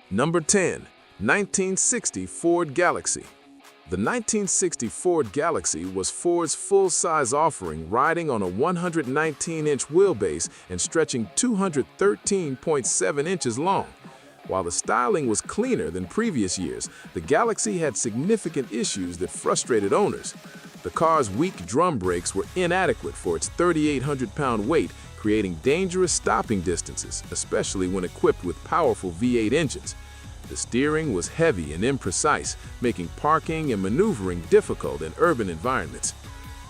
Number 10. 1960 Ford Galaxie. The 1960 Ford Galaxie was Ford's full-size offering, riding on a 119-inch wheelbase and stretching 213.7 inches long. While the styling was cleaner than previous years, the Galaxie had significant issues that frustrated owners. The car's weak drum brakes were inadequate for its 3,800-pound weight, creating dangerous stopping distances, especially when equipped with powerful V8 engines. The steering was heavy and imprecise, making parking and maneuvering difficult in urban environments.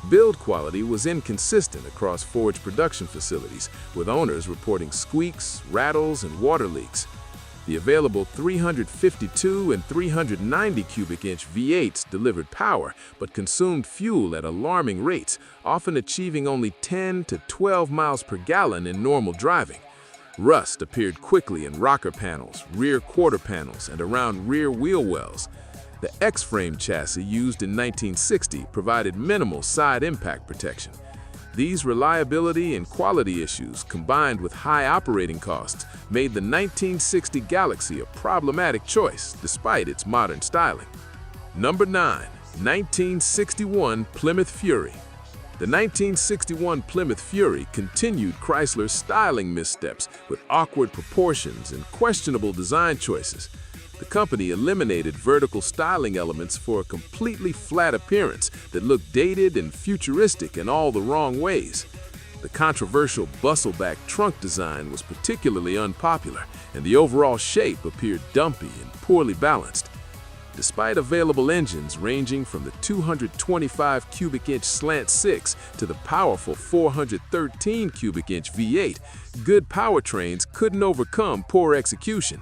Build quality was inconsistent across Ford's production facilities, with owners reporting squeaks, rattles, and water leaks. The available 352 and 390 cubic inch V8s delivered power, but consumed fuel at alarming rates, often achieving only 10 to 12 miles per gallon in normal driving. Rust appeared quickly in rocker panels, rear quarter panels, and around rear wheel wells. The X-frame chassis used in 1960 provided minimal side impact protection. These reliability and quality issues, combined with high operating costs, made the 1960 Galaxie a problematic choice despite its modern styling. Number 9. 1961 Plymouth Fury. The 1961 Plymouth Fury continued Chrysler's styling missteps with awkward proportions and questionable design choices. The company eliminated vertical styling elements for a completely flat appearance that looked dated and futuristic in all the wrong ways. The controversial bustleback trunk design was particularly unpopular, and the overall shape appeared dumpy and poorly balanced. Despite available engines ranging from the 225 cubic inch slant 6 to the powerful 413 cubic inch V8, good powertrains couldn't overcome poor execution.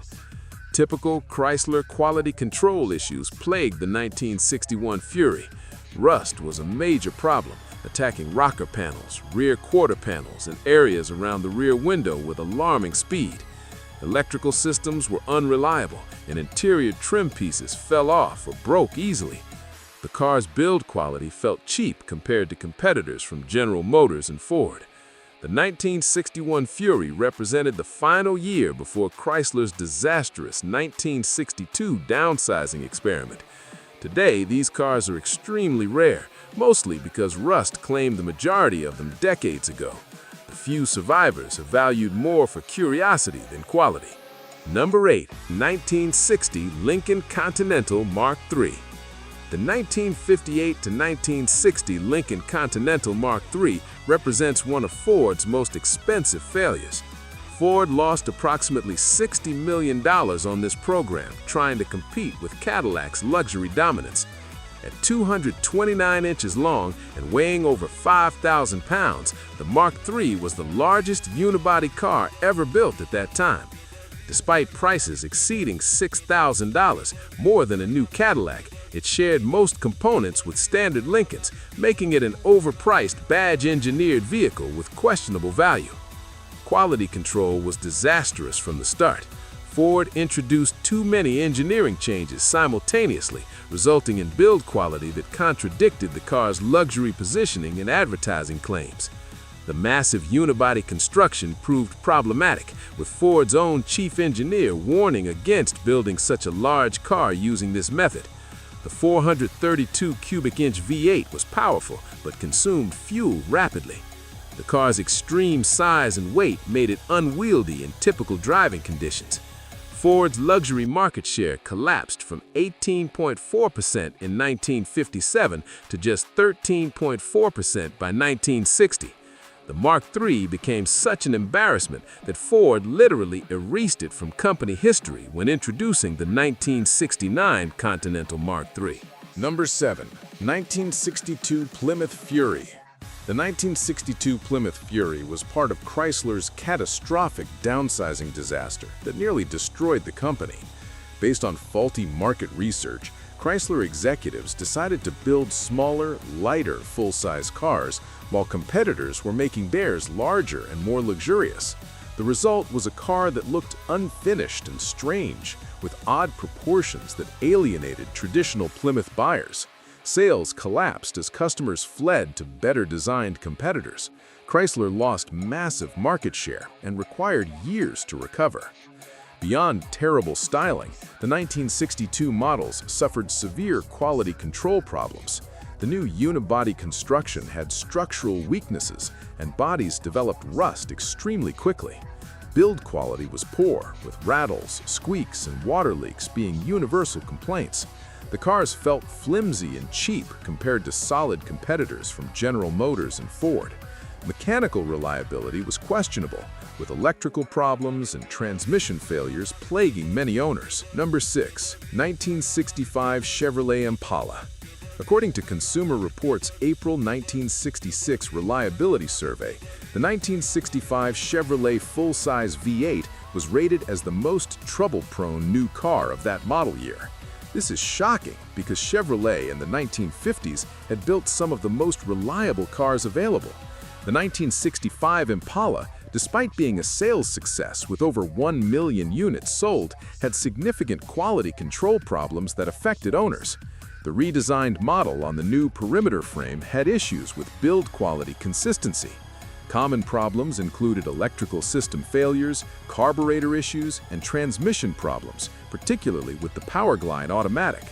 Typical Chrysler quality control issues plagued the 1961 Fury. Rust was a major problem, attacking rocker panels, rear quarter panels, and areas around the rear window with alarming speed. Electrical systems were unreliable, and interior trim pieces fell off or broke easily. The car's build quality felt cheap compared to competitors from General Motors and Ford. The 1961 Fury represented the final year before Chrysler's disastrous 1962 downsizing experiment. Today, these cars are extremely rare, mostly because rust claimed the majority of them decades ago. The few survivors are valued more for curiosity than quality. Number 8. 1960 Lincoln Continental Mark III. The 1958 to 1960 Lincoln Continental Mark III represents one of Ford's most expensive failures. Ford lost approximately $60 million on this program, trying to compete with Cadillac's luxury dominance. At 229 inches long and weighing over 5,000 pounds, the Mark III was the largest unibody car ever built at that time. Despite prices exceeding $6,000, more than a new Cadillac, it shared most components with standard Lincolns, making it an overpriced badge-engineered vehicle with questionable value. Quality control was disastrous from the start. Ford introduced too many engineering changes simultaneously, resulting in build quality that contradicted the car's luxury positioning and advertising claims. The massive unibody construction proved problematic, with Ford's own chief engineer warning against building such a large car using this method. The 432 cubic inch V8 was powerful, but consumed fuel rapidly. The car's extreme size and weight made it unwieldy in typical driving conditions. Ford's luxury market share collapsed from 18.4% in 1957 to just 13.4% by 1960. The Mark III became such an embarrassment that Ford literally erased it from company history when introducing the 1969 Continental Mark III. Number 7. 1962 Plymouth Fury. The 1962 Plymouth Fury was part of Chrysler's catastrophic downsizing disaster that nearly destroyed the company. Based on faulty market research, Chrysler executives decided to build smaller, lighter full-size cars, while competitors were making theirs larger and more luxurious. The result was a car that looked unfinished and strange, with odd proportions that alienated traditional Plymouth buyers. Sales collapsed as customers fled to better-designed competitors. Chrysler lost massive market share and required years to recover. Beyond terrible styling, the 1962 models suffered severe quality control problems. The new unibody construction had structural weaknesses, and bodies developed rust extremely quickly. Build quality was poor, with rattles, squeaks, and water leaks being universal complaints. The cars felt flimsy and cheap compared to solid competitors from General Motors and Ford. Mechanical reliability was questionable, with electrical problems and transmission failures plaguing many owners. Number 6. 1965 Chevrolet Impala. According to Consumer Reports' April 1966 reliability survey, the 1965 Chevrolet full-size V8 was rated as the most trouble-prone new car of that model year. This is shocking because Chevrolet in the 1950s had built some of the most reliable cars available. The 1965 Impala, despite being a sales success with over 1 million units sold, had significant quality control problems that affected owners. The redesigned model on the new perimeter frame had issues with build quality consistency. Common problems included electrical system failures, carburetor issues, and transmission problems, particularly with the Powerglide automatic.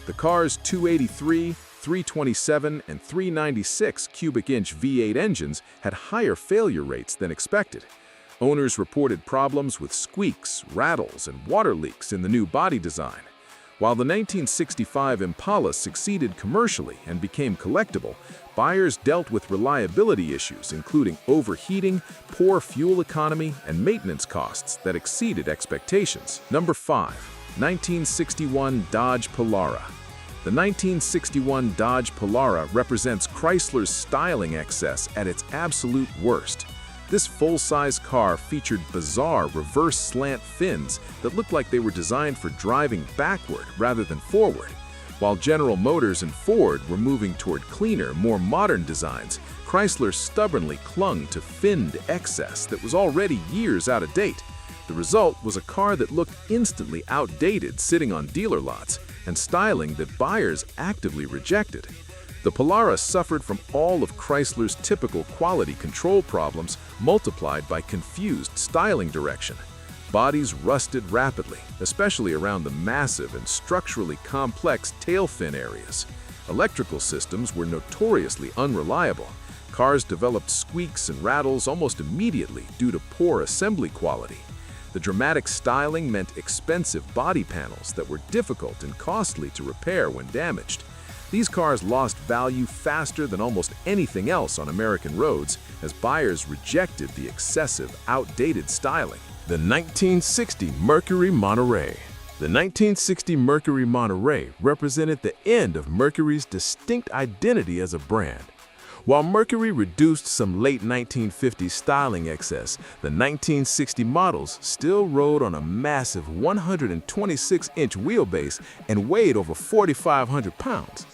The car's 283, 327, and 396 cubic inch V8 engines had higher failure rates than expected. Owners reported problems with squeaks, rattles, and water leaks in the new body design. While the 1965 Impala succeeded commercially and became collectible, buyers dealt with reliability issues including overheating, poor fuel economy, and maintenance costs that exceeded expectations. Number 5. 1961 Dodge Polara. The 1961 Dodge Polara represents Chrysler's styling excess at its absolute worst. This full-size car featured bizarre reverse slant fins that looked like they were designed for driving backward rather than forward. While General Motors and Ford were moving toward cleaner, more modern designs, Chrysler stubbornly clung to finned excess that was already years out of date. The result was a car that looked instantly outdated sitting on dealer lots, and styling that buyers actively rejected. The Polara suffered from all of Chrysler's typical quality control problems multiplied by confused styling direction. Bodies rusted rapidly, especially around the massive and structurally complex tail fin areas. Electrical systems were notoriously unreliable. Cars developed squeaks and rattles almost immediately due to poor assembly quality. The dramatic styling meant expensive body panels that were difficult and costly to repair when damaged. These cars lost value faster than almost anything else on American roads as buyers rejected the excessive, outdated styling. The 1960 Mercury Monterey. The 1960 Mercury Monterey represented the end of Mercury's distinct identity as a brand. While Mercury reduced some late 1950s styling excess, the 1960 models still rode on a massive 126-inch wheelbase and weighed over 4,500 pounds.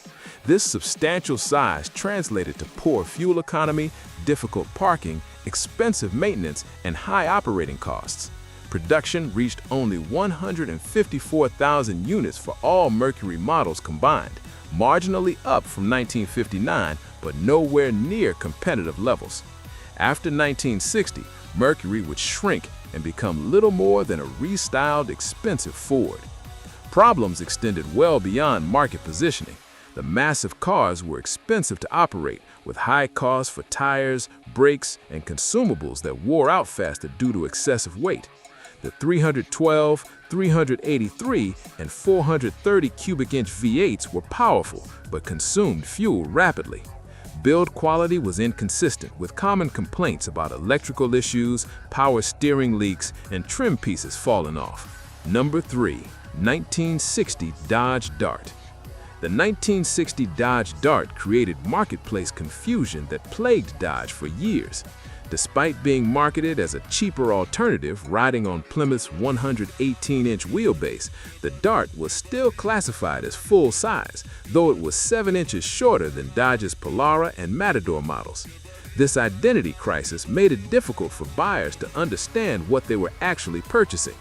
This substantial size translated to poor fuel economy, difficult parking, expensive maintenance, and high operating costs. Production reached only 154,000 units for all Mercury models combined, marginally up from 1959, but nowhere near competitive levels. After 1960, Mercury would shrink and become little more than a restyled, expensive Ford. Problems extended well beyond market positioning. The massive cars were expensive to operate, with high costs for tires, brakes, and consumables that wore out faster due to excessive weight. The 312, 383, and 430 cubic inch V8s were powerful, but consumed fuel rapidly. Build quality was inconsistent, with common complaints about electrical issues, power steering leaks, and trim pieces falling off. Number 3. 1960 Dodge Dart. The 1960 Dodge Dart created marketplace confusion that plagued Dodge for years. Despite being marketed as a cheaper alternative riding on Plymouth's 118-inch wheelbase, the Dart was still classified as full-size, though it was 7 inches shorter than Dodge's Polara and Matador models. This identity crisis made it difficult for buyers to understand what they were actually purchasing.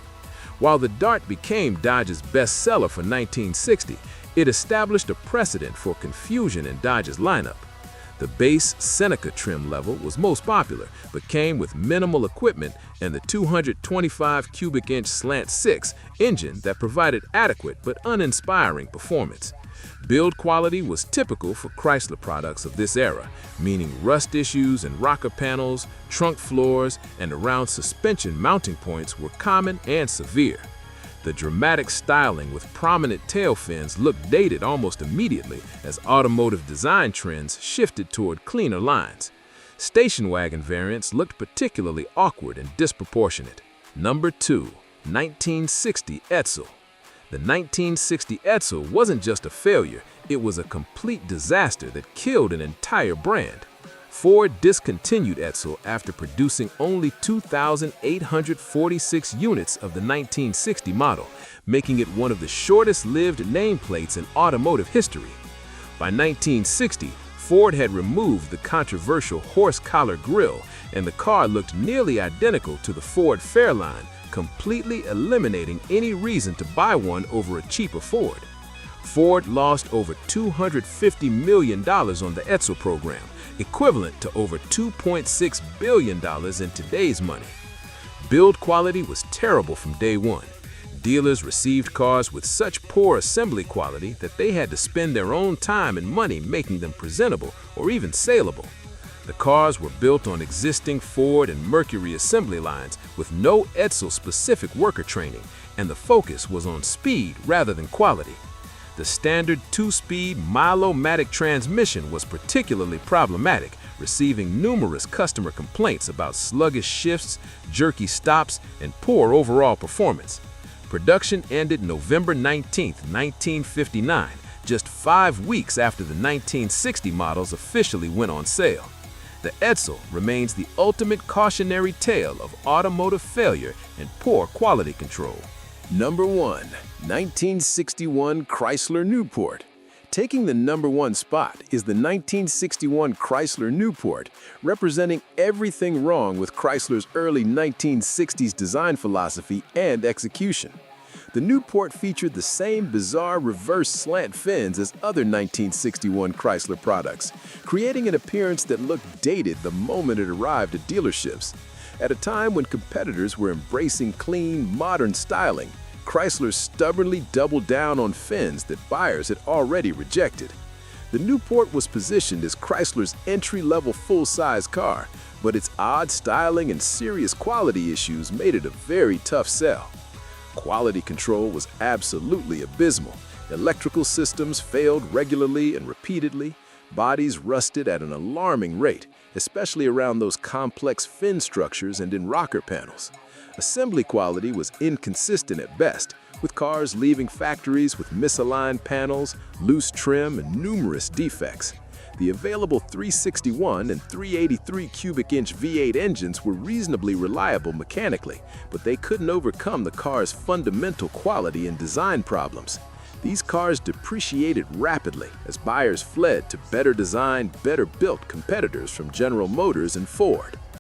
While the Dart became Dodge's best seller for 1960, it established a precedent for confusion in Dodge's lineup. The base Seneca trim level was most popular, but came with minimal equipment and the 225 cubic inch slant 6 engine that provided adequate but uninspiring performance. Build quality was typical for Chrysler products of this era, meaning rust issues in rocker panels, trunk floors, and around suspension mounting points were common and severe. The dramatic styling with prominent tailfins looked dated almost immediately as automotive design trends shifted toward cleaner lines. Station wagon variants looked particularly awkward and disproportionate. Number 2. 1960 Edsel. The 1960 Edsel wasn't just a failure, it was a complete disaster that killed an entire brand. Ford discontinued Edsel after producing only 2,846 units of the 1960 model, making it one of the shortest-lived nameplates in automotive history. By 1960, Ford had removed the controversial horse-collar grille, and the car looked nearly identical to the Ford Fairlane, completely eliminating any reason to buy one over a cheaper Ford. Ford lost over $250 million on the Edsel program, equivalent to over $2.6 billion in today's money. Build quality was terrible from day one. Dealers received cars with such poor assembly quality that they had to spend their own time and money making them presentable or even saleable. The cars were built on existing Ford and Mercury assembly lines with no Edsel-specific worker training, and the focus was on speed rather than quality. The standard 2-speed Milo-matic transmission was particularly problematic, receiving numerous customer complaints about sluggish shifts, jerky stops, and poor overall performance. Production ended November 19, 1959, just 5 weeks after the 1960 models officially went on sale. The Edsel remains the ultimate cautionary tale of automotive failure and poor quality control. Number 1. 1961 Chrysler Newport. Taking the number 1 spot is the 1961 Chrysler Newport, representing everything wrong with Chrysler's early 1960s design philosophy and execution. The Newport featured the same bizarre reverse slant fins as other 1961 Chrysler products, creating an appearance that looked dated the moment it arrived at dealerships. At a time when competitors were embracing clean, modern styling, Chrysler stubbornly doubled down on fins that buyers had already rejected. The Newport was positioned as Chrysler's entry-level full-size car, but its odd styling and serious quality issues made it a very tough sell. Quality control was absolutely abysmal. Electrical systems failed regularly and repeatedly. Bodies rusted at an alarming rate, especially around those complex fin structures and in rocker panels. Assembly quality was inconsistent at best, with cars leaving factories with misaligned panels, loose trim, and numerous defects. The available 361 and 383 cubic inch V8 engines were reasonably reliable mechanically, but they couldn't overcome the car's fundamental quality and design problems. These cars depreciated rapidly as buyers fled to better designed, better built competitors from General Motors and Ford.